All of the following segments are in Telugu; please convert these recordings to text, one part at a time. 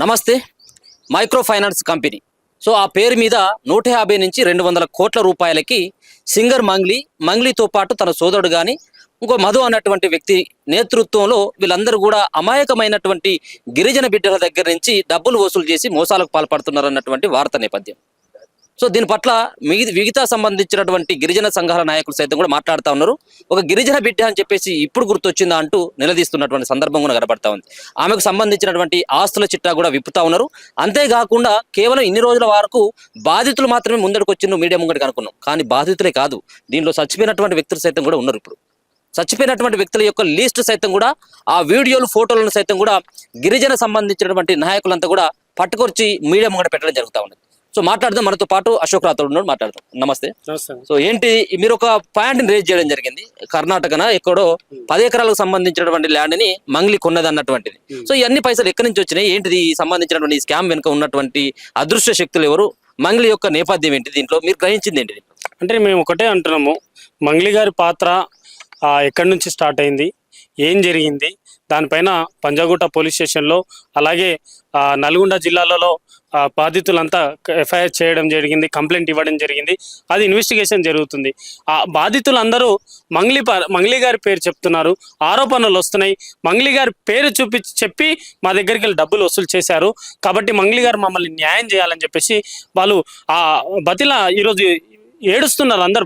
నమస్తే. Micro finance company. సో ఆ పేరు మీద 150 నుంచి 200 కోట్ల రూపాయలకి సింగర్ మంగ్లీతో పాటు తన సోదరుడు కానీ ఇంకో మధు అన్నటువంటి వ్యక్తి నేతృత్వంలో వీళ్ళందరూ కూడా అమాయకమైనటువంటి గిరిజన బిడ్డల దగ్గర నుంచి డబ్బులు వసూలు చేసి మోసాలకు పాల్పడుతున్నారు అన్నటువంటి వార్త నేపథ్యం. సో దీని పట్ల మిగతా సంబంధించినటువంటి గిరిజన సంఘాల నాయకులు సైతం కూడా మాట్లాడుతూ ఉన్నారు. ఒక గిరిజన బిడ్డ అని చెప్పేసి ఇప్పుడు గుర్తొచ్చిందా అంటూ నిలదీస్తున్నటువంటి సందర్భం కూడా కనబడతా ఉంది. ఆమెకు సంబంధించినటువంటి ఆస్తుల చిట్టా కూడా విప్పుతా ఉన్నారు. అంతేకాకుండా కేవలం ఇన్ని రోజుల వరకు బాధితులు మాత్రమే ముందడుకు వచ్చిండ్రు, మీడియా ముంగడికి అనుకున్నాం. కానీ బాధితులే కాదు, దీంట్లో చచ్చిపోయినటువంటి వ్యక్తులు సైతం కూడా ఉన్నారు. ఇప్పుడు చచ్చిపోయినటువంటి వ్యక్తుల యొక్క లిస్ట్ సైతం కూడా, ఆ వీడియోలు ఫోటోలను సైతం కూడా గిరిజన సంబంధించినటువంటి నాయకులంతా కూడా పట్టుకొచ్చి మీడియా ముంగడ పెట్టడం జరుగుతూ ఉంది. సో మాట్లాడదాం, మనతో పాటు అశోక్ రాథోడ్ ఉన్నాడు, మాట్లాడదాం. నమస్తే. సో ఏంటి, మీరు ఒక పాయింట్ ని రేజ్ చేయడం జరిగింది. కర్ణాటకన ఎక్కడో 10 ఎకరాలకు సంబంధించినటువంటి ల్యాండ్ ని మంగ్లీ కొన్నది అన్నటువంటిది. సో ఇవన్నీ పైసలు ఎక్కడి నుంచి వచ్చినాయి, ఏంటిది సంబంధించినటువంటి స్కామ్ వెనుక ఉన్నటువంటి అదృశ్య శక్తులు ఎవరు, మంగ్లీ యొక్క నేపథ్యం ఏంటి, దీంట్లో మీరు గ్రహించింది ఏంటి? అంటే మేము ఒకటే అంటున్నాము, మంగ్లీ గారి పాత్ర ఎక్కడి నుంచి స్టార్ట్ అయింది, ఏం జరిగింది, దానిపైన పంజాగుట్ట పోలీస్ స్టేషన్లో అలాగే నల్గొండ జిల్లాలలో బాధితులంతా ఎఫ్ఐఆర్ చేయడం జరిగింది, కంప్లైంట్ ఇవ్వడం జరిగింది. అది ఇన్వెస్టిగేషన్ జరుగుతుంది. ఆ బాధితులందరూ మంగ్లీ గారి పేరు చెప్తున్నారు, ఆరోపణలు వస్తున్నాయి. మంగ్లీ గారి పేరు చెప్పి మా దగ్గరికి వెళ్ళి డబ్బులు వసూలు చేశారు, కాబట్టి మంగ్లీ గారు మమ్మల్ని న్యాయం చేయాలని చెప్పేసి వాళ్ళు బతిలా ఈరోజు ఏడుస్తున్నారు. అందరు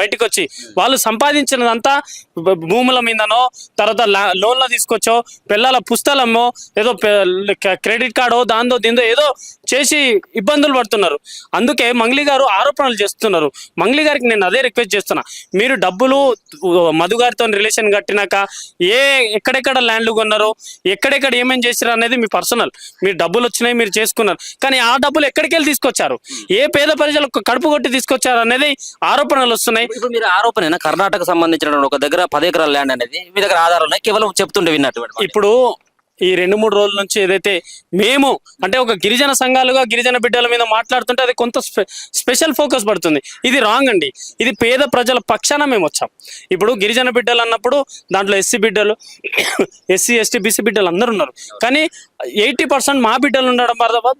బయటకు వచ్చి వాళ్ళు సంపాదించినదంతా భూముల మీదనో, తర్వాత లోన్లో తీసుకొచ్చో, పిల్లల పుస్తకమో, ఏదో క్రెడిట్ కార్డో దాంతో దీంతో ఏదో చేసి ఇబ్బందులు పడుతున్నారు. అందుకే మంగ్లీ గారు ఆరోపణలు చేస్తున్నారు. మంగ్లీ గారికి నేను అదే రిక్వెస్ట్ చేస్తున్నా, మీరు డబ్బులు మధు గారితో రిలేషన్ కట్టినాక ఎక్కడెక్కడ ల్యాండ్లు కొన్నారో, ఎక్కడెక్కడ ఏమేమి చేశారు అనేది మీ పర్సనల్. మీరు డబ్బులు వచ్చినాయి, మీరు చేసుకున్నారు, కానీ ఆ డబ్బులు ఎక్కడికి వెళ్ళి తీసుకొచ్చారు, ఏ పేద ప్రజలకు కడుపు కొట్టి తీసుకొచ్చారు అనేది ఆరోపణలు వస్తున్నాయి. ఇప్పుడు మీరు ఆరోపణ కర్ణాటక సంబంధించిన ఒక దగ్గర 10 ఎకరాల ల్యాండ్ అనేది మీ దగ్గర ఆధారాలు ఉన్నాయి, కేవలం చెప్తుండే విన్నట్టు. ఇప్పుడు ఈ 2-3 రోజుల నుంచి ఏదైతే మేము అంటే ఒక గిరిజన సంఘాలుగా గిరిజన బిడ్డల మీద మాట్లాడుతుంటే అది కొంత స్పెషల్ ఫోకస్ పడుతుంది. ఇది రాంగ్ అండి. ఇది పేద ప్రజల పక్షాన మేము వచ్చాం. ఇప్పుడు గిరిజన బిడ్డలు అన్నప్పుడు దాంట్లో ఎస్సీ బిడ్డలు, ఎస్సీ ఎస్టీ బీసీ బిడ్డలు అందరూ ఉన్నారు. కానీ 80% మా బిడ్డలు ఉండడం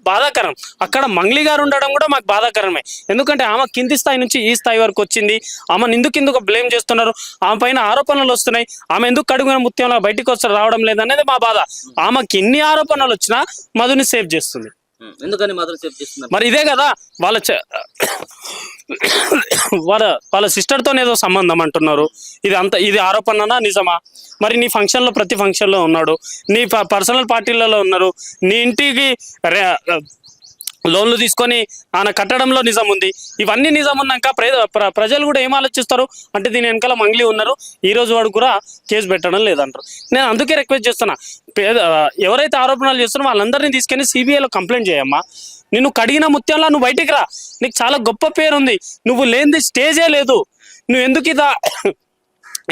బాధాకరం. అక్కడ మంగ్లీ గారు ఉండడం కూడా మాకు బాధాకరమే. ఎందుకంటే ఆమె కింది స్థాయి నుంచి ఈ స్థాయి వరకు వచ్చింది. ఆమెను ఎందుకు బ్లేమ్ చేస్తున్నారు, ఆమె పైన ఆరోపణలు వస్తున్నాయి, ఆమె ఎందుకు కడుగున ముత్యంలో బయటకు రావడం లేదనేది మా బాధ. ఆమెకి ఎన్ని ఆరోపణలు వచ్చినా మధుని సేవ్ చేస్తుంది. ఎందుకని మధుని సేవ్ చేస్తుంది? మరి ఇదే కదా వాళ్ళ సిస్టర్తో ఏదో సంబంధం అంటున్నారు. ఇది ఆరోపణనా నిజమా? మరి నీ ఫంక్షన్లో ప్రతి ఫంక్షన్లో ఉన్నాడు, నీ పర్సనల్ పార్టీలలో ఉన్నారు, నీ ఇంటికి లోన్లు తీసుకొని ఆయన కట్టడంలో నిజం ఉంది. ఇవన్నీ నిజం ఉన్నాక ప్రజలు కూడా ఏం ఆలోచిస్తారు అంటే దీని వెనకాల మంగ్లీ ఉన్నారు, ఈ రోజు వాడు కూడా కేసు పెట్టడం లేదంటారు. నేను అందుకే రిక్వెస్ట్ చేస్తున్నా, ఎవరైతే ఆరోపణలు చేస్తున్నారో వాళ్ళందరినీ తీసుకొని సిబిఐలో కంప్లైంట్ చేయమ్మా. నిన్ను కడిగిన ముత్యంలా నువ్వు బయటికి రా, నీకు చాలా గొప్ప పేరు ఉంది, నువ్వు లేనిది స్టేజే లేదు, నువ్వు ఎందుకు ఇదా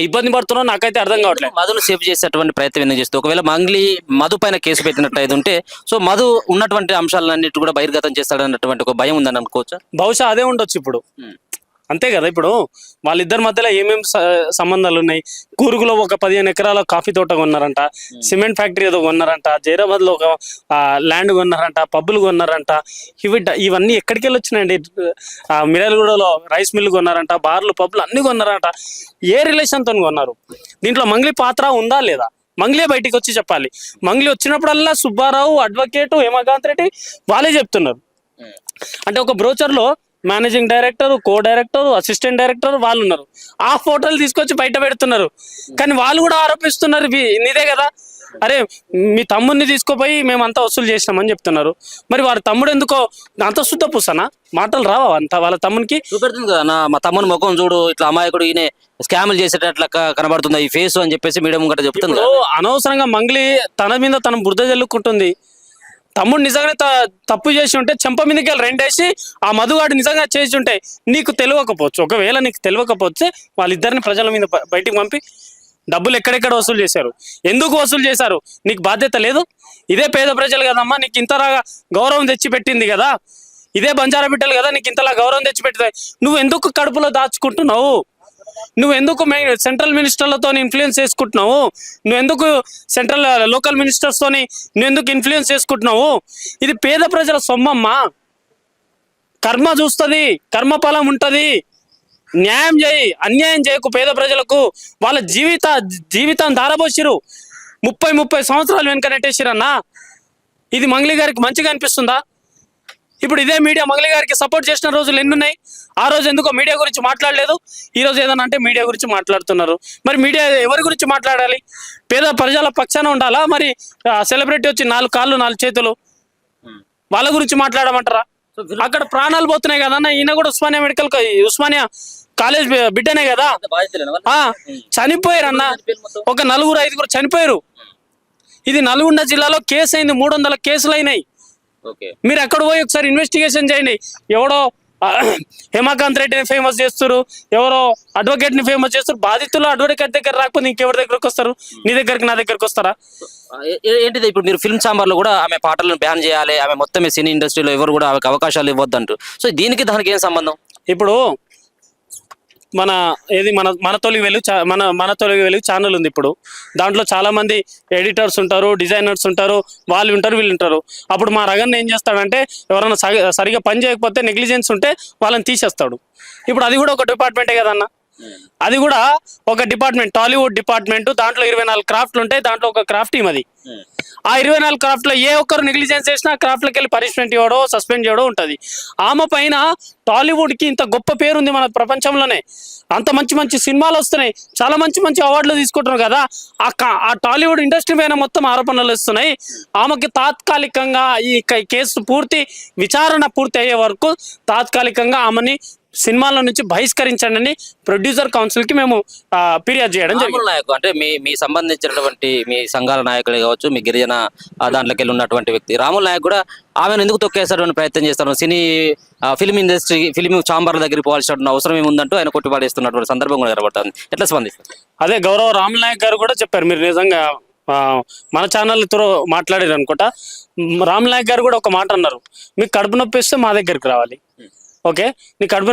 ఇబ్బంది పడుతున్నావు నాకైతే అర్థం కావట్లేదు. మధును సేవ్ చేసేటువంటి ప్రయత్నం ఎందుకు చేస్తూ, ఒకవేళ మంగ్లీ మధు పైన కేసు పెట్టినట్టు అయితే ఉంటే సో మధు ఉన్నటువంటి అంశాలన్నిటి కూడా బహిర్గతం చేస్తాడన్నటువంటి ఒక భయం ఉందని అనుకోవచ్చా? బహుశా అదే ఉండొచ్చు. ఇప్పుడు అంతే కదా, ఇప్పుడు వాళ్ళిద్దరి మధ్యలో ఏమేమి సంబంధాలు ఉన్నాయి. కూరుగులో ఒక 15 ఎకరాల కాఫీ తోట కొన్నారంట, సిమెంట్ ఫ్యాక్టరీ ఏదో కొన్నారంట, జైరాబాద్ లో ఒక ల్యాండ్ కొన్నారంట, పబ్బులు కొన్నారంట. ఇవన్నీ ఎక్కడికి వెళ్ళి వచ్చినాయండి? మిర్యాలగూడలో రైస్ మిల్లు కొన్నారంట, బార్లు పబ్బులు అన్ని కొన్నారంట. ఏ రిలేషన్తో కొన్నారు? దీంట్లో మంగ్లీ పాత్ర ఉందా లేదా? మంగ్లీ బయటికి వచ్చి చెప్పాలి. మంగ్లీ వచ్చినప్పుడల్లా సుబ్బారావు, అడ్వకేటు, హేమకాంత్ రెడ్డి వాళ్ళే చెప్తున్నారు. అంటే ఒక బ్రోచర్లో managing director, co director, assistant director వాళ్ళు ఉన్నారు. ఆ ఫోటోలు తీసుకొచ్చి బయట పెడుతున్నారు. కానీ వాళ్ళు కూడా ఆరోపిస్తున్నారు నీదే కదా, అరే మీ తమ్ముడిని తీసుకుపోయి మేమంతా వసూలు చేసినామని చెప్తున్నారు. మరి వారి తమ్ముడు ఎందుకో అంత శుద్ధ పూసనా? మాటలు రావా అంత వాళ్ళ తమ్మునికి? చూపెడుతుంది కదా, మా తమ్ముని ముఖం చూడు, ఇట్లా అమాయకుడు ఈయన స్కామ్లు చేసేటట్లా కనబడుతుంది ఈ ఫేస్ అని చెప్పేసి మీడియం గట్రా చెప్తుంది. అనవసరంగా మంగ్లీ తన మీద తన బురద జల్లుకుంటుంది. తమ్ముడు నిజంగానే తప్పు చేసి ఉంటే చెంప మీదకి వెళ్ళి 2 వేసి ఆ మధుగాడు నిజంగా చేసి ఉంటే నీకు తెలియకపోవచ్చు. ఒకవేళ నీకు తెలియకపోతే వాళ్ళిద్దరిని ప్రజల మీద బయటికి పంపి డబ్బులు ఎక్కడెక్కడ వసూలు చేశారు, ఎందుకు వసూలు చేశారు, నీకు బాధ్యత లేదు? ఇదే పేద ప్రజలు కదమ్మా నీకు ఇంతలా గౌరవం తెచ్చిపెట్టింది కదా, ఇదే బంజారా బిడ్డలు కదా నీకు ఇంతలా గౌరవం తెచ్చిపెట్టింది. నువ్వు ఎందుకు కడుపులో దాచుకుంటున్నావు? నువ్వెందుకు సెంట్రల్ మినిస్టర్లతో ఇన్ఫ్లుయెన్స్ చేసుకుంటున్నావు? నువ్వెందుకు సెంట్రల్ లోకల్ మినిస్టర్స్తోని నువ్వెందుకు ఇన్ఫ్లుయెన్స్ చేసుకుంటున్నావు? ఇది పేద ప్రజల సొమ్మమ్మా. కర్మ చూస్తుంది, కర్మఫలం ఉంటుంది. న్యాయం చేయి, అన్యాయం చేయకు. పేద ప్రజలకు వాళ్ళ జీవితం ధారపోసిరు. 30 సంవత్సరాలు వెనుక నెట్టేసిరన్నా. ఇది మంగ్లీ గారికి మంచిగా అనిపిస్తుందా? ఇప్పుడు ఇదే మీడియా మంగ్లీ గారికి సపోర్ట్ చేసిన రోజులు ఎన్నున్నాయి? ఆ రోజు ఎందుకో మీడియా గురించి మాట్లాడలేదు. ఈ రోజు ఏదన్నా అంటే మీడియా గురించి మాట్లాడుతున్నారు. మరి మీడియా ఎవరి గురించి మాట్లాడాలి? పేద ప్రజల పక్షాన ఉండాలా? మరి సెలబ్రిటీ వచ్చి 4 కాళ్ళు 4 చేతులు వాళ్ళ గురించి మాట్లాడమంటారా? అక్కడ ప్రాణాలు పోతున్నాయి కదన్న. ఈయన కూడా ఉస్మానియా కాలేజ్ బిడ్డనే కదా. చనిపోయారు అన్న. ఒక 4-5 చనిపోయారు. ఇది నల్గొండ జిల్లాలో కేసు అయింది. 300 కేసులు అయినాయి. మీరు ఎక్కడ పోయి ఒకసారి ఇన్వెస్టిగేషన్ చేయండి. ఎవడో హేమాకాంత్ రెడ్డిని ఫేమస్ చేస్తారు, ఎవరో అడ్వకేట్ ని ఫేమస్ చేస్తారు. బాధితులు అడ్వకేట్ దగ్గర రాకపోతే ఇంకెవరి దగ్గరకు వస్తారు? నీ దగ్గరికి, నా దగ్గరకు వస్తారా? ఏంటిది ఇప్పుడు మీరు ఫిల్మ్ ఛాంబర్ లో కూడా ఆమె పాటలను బ్యాన్ చేయాలి, ఆమె మొత్తం సినీ ఇండస్ట్రీలో ఎవరు కూడా ఆమెకు అవకాశాలు ఇవ్వద్దంటారు. సో దానికి ఏం సంబంధం? ఇప్పుడు మన తొలిగి వెలుగు ఛానల్ ఉంది. ఇప్పుడు దాంట్లో చాలా మంది ఎడిటర్స్ ఉంటారు, డిజైనర్స్ ఉంటారు, వాళ్ళు ఉంటారు, వీళ్ళు ఉంటారు. అప్పుడు మా రగన్ ఏం చేస్తాడంటే ఎవరైనా సరిగా పని చేయకపోతే, నెగ్లిజెన్స్ ఉంటే వాళ్ళని తీసేస్తాడు. ఇప్పుడు అది కూడా ఒక డిపార్ట్మెంటే కదన్న. అది కూడా ఒక డిపార్ట్మెంట్, టాలీవుడ్ డిపార్ట్మెంట్. దాంట్లో 24 క్రాఫ్ట్లు ఉంటాయి. దాంట్లో ఒక క్రాఫ్ట్ టీమ్ అది. ఆ 24 క్రాఫ్ట్ లో ఏ ఒక్కరు నెగ్లిజెన్స్ చేసినా క్రాఫ్ట్లకి వెళ్ళి పనిష్మెంట్ ఇవ్వడో, సస్పెండ్ చేయడం ఉంటుంది. ఆమె పైన టాలీవుడ్ కి ఇంత గొప్ప పేరు ఉంది మన ప్రపంచంలోనే. అంత మంచి సినిమాలు వస్తున్నాయి, చాలా మంచి అవార్డులు తీసుకుంటున్నారు కదా. ఆ టాలీవుడ్ ఇండస్ట్రీ పైన మొత్తం ఆరోపణలు వస్తున్నాయి. ఆమెకి తాత్కాలికంగా ఈ కేసు విచారణ పూర్తి అయ్యే వరకు తాత్కాలికంగా ఆమెని సినిమాల నుంచి బహిష్కరించండి అని ప్రొడ్యూసర్ కౌన్సిల్ కి మేము ఫిర్యాదు చేయడం జరిగింది. నాయకు అంటే మీ సంబంధించినటువంటి మీ సంఘాల నాయకులు కావచ్చు, మీ గిరిజన దాంట్లోకి వెళ్ళి ఉన్నటువంటి వ్యక్తి రాముల్ నాయక్ కూడా ఆమెను ఎందుకు తొక్కేసేటువంటి ప్రయత్నం చేస్తారు? సినీ ఫిల్మ్ ఇండస్ట్రీ, ఫిల్మ్ ఛాంబర్ దగ్గరికి పోవాల్సిన అవసరం ఏముందంటూ ఆయన కొట్టుబాటేస్తున్నటువంటి సందర్భం కూడా కనబడుతుంది. ఎట్లా స్పందిస్తారు? అదే గౌరవ రాముల్ నాయక్ గారు కూడా చెప్పారు. మీరు నిజంగా మన ఛానల్తో మాట్లాడారు అనుకుంటా. రాముల్ నాయక్ గారు కూడా ఒక మాట అన్నారు, మీకు కడుపు నొప్పి వస్తే మా దగ్గరికి రావాలి. ఓకే, నీ కడుపు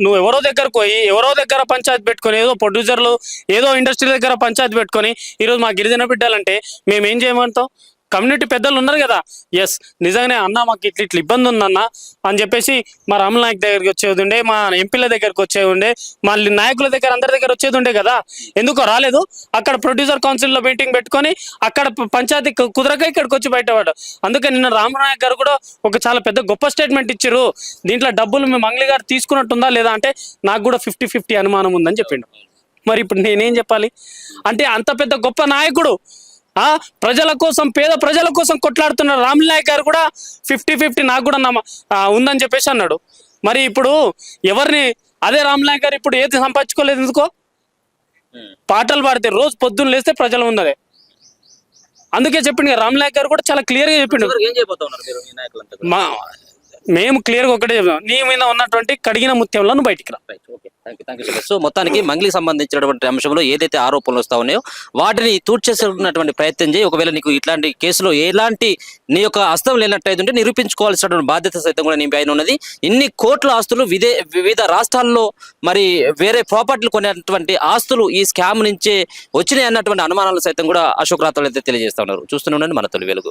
నువ్వు ఎవరో దగ్గరకు పోయి ఎవరో దగ్గర పంచాయతీ పెట్టుకొని, ఏదో ప్రొడ్యూసర్లు ఏదో ఇండస్ట్రీ దగ్గర పంచాయతీ పెట్టుకొని ఈరోజు మా గిరిజన బిడ్డలంటే మేమేం చేయమంటాం? కమ్యూనిటీ పెద్దలు ఉన్నారు కదా, ఎస్ నిజంగానే అన్న మాకు ఇట్లా ఇబ్బంది ఉందన్న అని చెప్పేసి మా రాముల నాయక్ దగ్గరికి వచ్చేది ఉండే, మా ఎంపీల దగ్గరికి వచ్చేది ఉండే, మా నాయకుల దగ్గర అందరి దగ్గర వచ్చేది ఉండే కదా. ఎందుకో రాలేదు? అక్కడ ప్రొడ్యూసర్ కౌన్సిల్లో మీటింగ్ పెట్టుకొని అక్కడ పంచాయతీ కుదరక ఇక్కడికి వచ్చి బయటపడ్డాడు. అందుకే నిన్న రామనాయక్ గారు కూడా ఒక చాలా పెద్ద గొప్ప స్టేట్మెంట్ ఇచ్చారు. దీంట్లో డబ్బులు మేము మంగ్లీ గారు తీసుకున్నట్టుందా లేదా అంటే నాకు కూడా 50-50 అనుమానం ఉందని చెప్పిండు. మరి ఇప్పుడు నేనేం చెప్పాలి? అంటే అంత పెద్ద గొప్ప నాయకుడు, ప్రజల కోసం, పేద ప్రజల కోసం కొట్లాడుతున్న రాముల్ నాయక్ గారు కూడా 50-50 నాకు కూడా ఉందని చెప్పేసి అన్నాడు. మరి ఇప్పుడు ఎవరిని? అదే రాముల్ నాయక్ గారు ఇప్పుడు ఏది సంపాదించుకోలేదు ఎందుకో? పాటలు పాడితే రోజు పొద్దున్న లేస్తే ప్రజలు ఉన్నదే. అందుకే చెప్పిండు కదా రాముల్ నాయక్ గారు కూడా చాలా క్లియర్ గా చెప్పిండు. మేము క్లియర్గా ఒకటే చెప్తాం, నీ మీద ఉన్నటువంటి కడిగిన ముత్యంలో నువ్వు బయటికి రా. సో మొత్తానికి మంగ్లీకి సంబంధించినటువంటి అంశంలో ఏదైతే ఆరోపణలు వస్తా ఉన్నాయో వాటిని తూర్చేసేటువంటి ప్రయత్నం చేయి. ఒకవేళ నీకు ఇట్లాంటి కేసులో ఎలాంటి నీ యొక్క హస్తం లేనట్టయితే నిరూపించుకోవాల్సినటువంటి బాధ్యత సైతం కూడా నీ పైన ఉన్నది. ఇన్ని కోట్ల ఆస్తులు వివిధ రాష్ట్రాల్లో మరి వేరే ప్రాపర్టీలు కొనేటువంటి ఆస్తులు ఈ స్కామ్ నుంచే వచ్చినాయి అన్నటువంటి అనుమానాలు సైతం కూడా అశోక్ రాథోడ్ అయితే తెలియజేస్తా ఉన్నారు. చూస్తూనే ఉండండి మన తొలి వెలుగు.